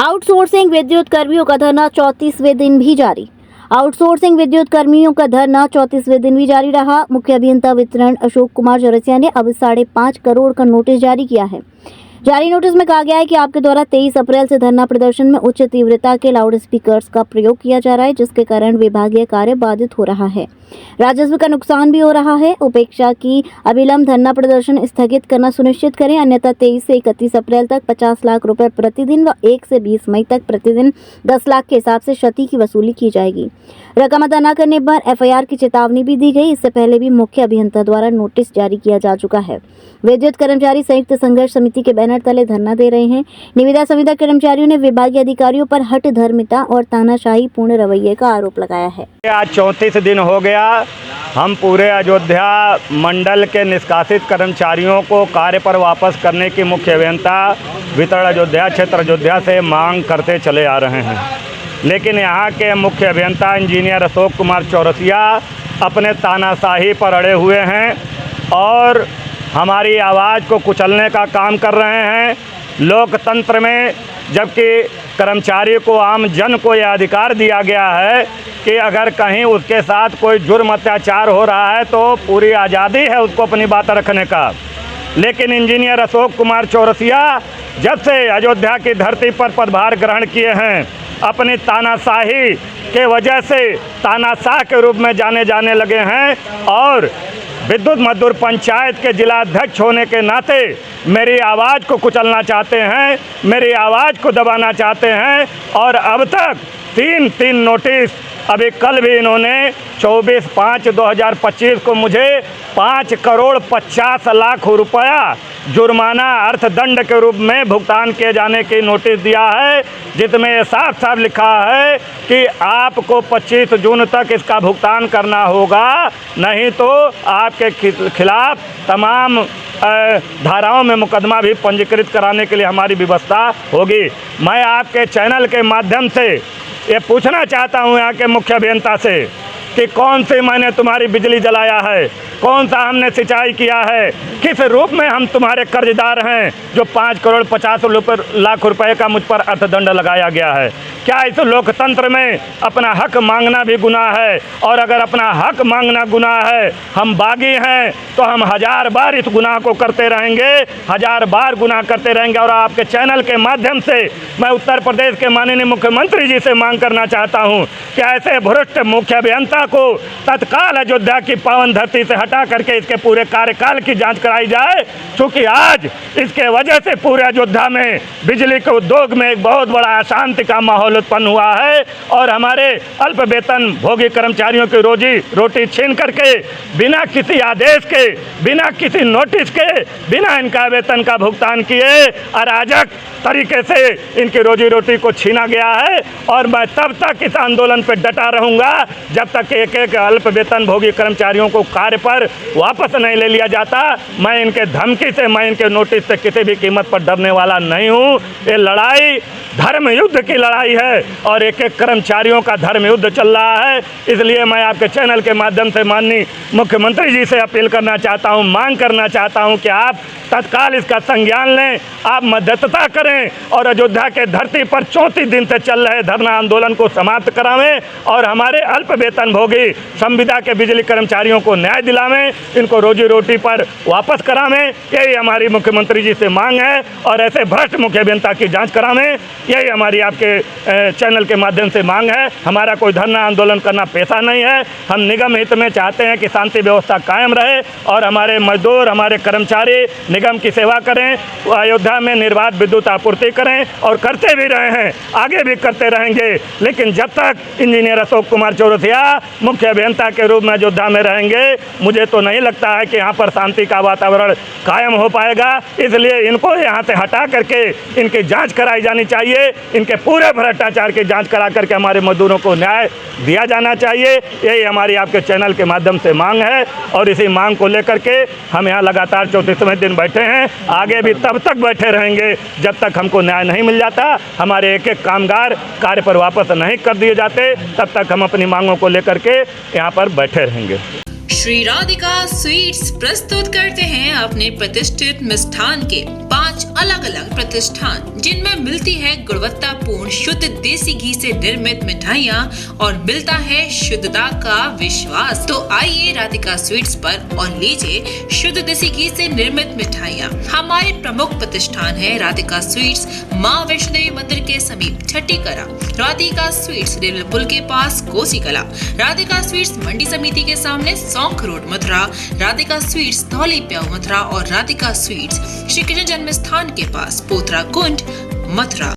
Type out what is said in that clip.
Outsourcing विद्युत कर्मियों का धरना 34वें दिन भी जारी। आउटसोर्सिंग विद्युत कर्मियों का धरना 34वें दिन भी जारी रहा। मुख्य अभियंता वितरण अशोक कुमार चौरसिया ने अब 5.5 करोड़ का नोटिस जारी किया है। जारी नोटिस में कहा गया है कि आपके द्वारा 23 अप्रैल से धरना प्रदर्शन में उच्च तीव्रता के लाउड स्पीकर्स का प्रयोग किया जा रहा है, जिसके कारण विभागीय कार्य बाधित हो रहा है, राजस्व का नुकसान भी हो रहा है। उपेक्षा की अविलंब धरना प्रदर्शन स्थगित करना सुनिश्चित करें, अन्यथा 23 से 31 अप्रैल तक 50 लाख रुपए प्रतिदिन व 1 से 20 मई तक प्रतिदिन 10 लाख के हिसाब से क्षति की वसूली की जाएगी। रकम अदा न करने पर FIR की चेतावनी भी दी गई। इससे पहले भी मुख्य अभियंता द्वारा नोटिस जारी किया जा चुका है। विद्युत कर्मचारी संयुक्त संघर्ष समिति के बैनर तले धरना दे रहे हैं। निविदा संविदा कर्मचारियों ने विभागीय अधिकारियों पर हठ धर्मिता और तानाशाही पूर्ण रवैये का आरोप लगाया है। आज 34 दिन हो गया। हम पूरे अयोध्या मंडल के निष्कासित कर्मचारियों को कार्य पर वापस करने की मुख्य अभियंता वितरण अयोध्या क्षेत्र अयोध्या से मांग करते चले आ रहे हैं, लेकिन यहाँ के मुख्य अभियंता इंजीनियर अशोक कुमार चौरसिया अपने तानाशाही पर अड़े हुए हैं और हमारी आवाज़ को कुचलने का काम कर रहे हैं। लोकतंत्र में जबकि कर्मचारी को, आम जन को यह अधिकार दिया गया है कि अगर कहीं उसके साथ कोई जुर्म अत्याचार हो रहा है तो पूरी आज़ादी है उसको अपनी बात रखने का, लेकिन इंजीनियर अशोक कुमार चौरसिया जब से अयोध्या की धरती पर पदभार ग्रहण किए हैं, अपनी तानाशाही के वजह से तानाशाह के रूप में जाने लगे हैं और विद्युत मजदूर पंचायत के जिला अध्यक्ष होने के नाते मेरी आवाज़ को कुचलना चाहते हैं, मेरी आवाज़ को दबाना चाहते हैं। और अब तक तीन नोटिस, अभी कल भी इन्होंने 24/5/2025 को मुझे 5 करोड़ 50 लाख रुपया जुर्माना अर्थदंड के रूप में भुगतान किए जाने की नोटिस दिया है, जिसमें ये साफ साफ लिखा है कि आपको 25 जून तक इसका भुगतान करना होगा, नहीं तो आपके खिलाफ तमाम धाराओं में मुकदमा भी पंजीकृत कराने के लिए हमारी व्यवस्था होगी। मैं आपके चैनल के माध्यम से ये पूछना चाहता हूँ यहाँ के मुख्य अभियंता से कि कौन सी मैंने तुम्हारी बिजली जलाया है, कौन सा हमने सिंचाई किया है, किस रूप में हम तुम्हारे कर्जदार हैं जो 5 करोड़ 50 लाख रुपए का मुझ पर अर्थदंड लगाया गया है। क्या इस लोकतंत्र में अपना हक मांगना भी गुनाह है? और अगर अपना हक मांगना गुनाह है, हम बागी हैं, तो हम 1000 बार इस गुनाह को करते रहेंगे, 1000 बार गुनाह करते रहेंगे। और आपके चैनल के माध्यम से मैं उत्तर प्रदेश के माननीय मुख्यमंत्री जी से मांग करना चाहता हूं कि ऐसे भ्रष्ट मुख्य अभियंता को तत्काल अयोध्या की पावन धरती से हटा करके इसके पूरे कार्यकाल की जाँच कराई जाए, क्योंकि आज इसके वजह से पूरे अयोध्या में बिजली के उद्योग में एक बहुत बड़ा अशांति का माहौल उत्पन्न हुआ है और हमारे अल्प वेतन भोगी कर्मचारियों की रोजी रोटी छीन करके बिना किसी आदेश के, बिना किसी नोटिस के, बिना इनका वेतन का भुगतान किए अराजक तरीके से इनकी रोजी रोटी को छीना गया है। और मैं तब तक इस आंदोलन पर डटा रहूंगा जब तक एक अल्प वेतन भोगी कर्मचारियों को कार्य पर वापस नहीं ले लिया जाता। मैं इनके धमकी से, मैं इनके नोटिस से किसी भी कीमत पर डरने वाला नहीं हूँ। ये लड़ाई धर्म युद्ध की लड़ाई है और एक कर्मचारियों का धर्म युद्ध चल रहा है। इसलिए मैं आपके चैनल के माध्यम से माननीय मुख्यमंत्री जी से अपील करना चाहता हूं, मांग करना चाहता हूं कि आप तत्काल इसका संज्ञान लें, आप मध्यस्थता करें और अयोध्या के धरती पर 34 दिन से चल रहे धरना आंदोलन को समाप्त करावें और हमारे अल्प वेतन भोगी संविदा के बिजली कर्मचारियों को न्याय दिलावें, इनको रोजी रोटी पर वापस करावें। यही हमारी मुख्यमंत्री जी से मांग है और ऐसे भ्रष्ट मुख्य अभियंता की जाँच करावें, यही हमारी आपके चैनल के माध्यम से मांग है। हमारा कोई धरना आंदोलन करना पेशा नहीं है। हम निगम हित में चाहते हैं कि शांति व्यवस्था कायम रहे और हमारे मजदूर, हमारे कर्मचारी निगम की सेवा करें, अयोध्या में निर्बाध विद्युत आपूर्ति करें और करते भी रहे हैं, आगे भी करते रहेंगे। लेकिन जब तक इंजीनियर अशोक कुमार चौरसिया मुख्य अभियंता के रूप में अयोध्या में रहेंगे, मुझे तो नहीं लगता है कि यहाँ पर शांति का वातावरण कायम हो पाएगा। इसलिए इनको यहाँ से हटा करके इनकी जाँच कराई जानी चाहिए, इनके पूरे भ्रष्टाचार की जांच करा करके हमारे मजदूरों को न्याय दिया जाना चाहिए। यही हमारी आपके चैनल के माध्यम से मांग है और इसी मांग को लेकर के हम यहाँ लगातार 34वें दिन बैठे हैं। आगे भी तब तक बैठे रहेंगे जब तक हमको न्याय नहीं मिल जाता, हमारे एक कामगार कार्य पर वापस नहीं कर दिए जाते, तब तक हम अपनी मांगों को लेकर के यहाँ पर बैठे रहेंगे। श्री राधिका स्वीट्स प्रस्तुत करते हैं अपने प्रतिष्ठित मिष्ठान के 5 अलग अलग प्रतिष्ठान, जिनमें मिलती है गुणवत्तापूर्ण पूर्ण शुद्ध देसी घी से निर्मित मिठाइयाँ और मिलता है शुद्धता का विश्वास। तो आइए राधिका स्वीट्स पर और लीजिए शुद्ध देसी घी से निर्मित मिठाइयाँ। हमारे प्रमुख प्रतिष्ठान है राधिका स्वीट्स, माँ वैष्णो देवी मंदिर के समीप छठी कला, राधिका स्वीट्स रेलवे पुल के पास कोसी कला, राधिका स्वीट्स मंडी समिति के सामने सौंख रोड मथुरा, राधिका स्वीट्स धौली प्याऊ मथुरा और राधिका स्वीट्स श्री कृष्ण जन्म स्थान के पास पोथरा कुंड मथुरा।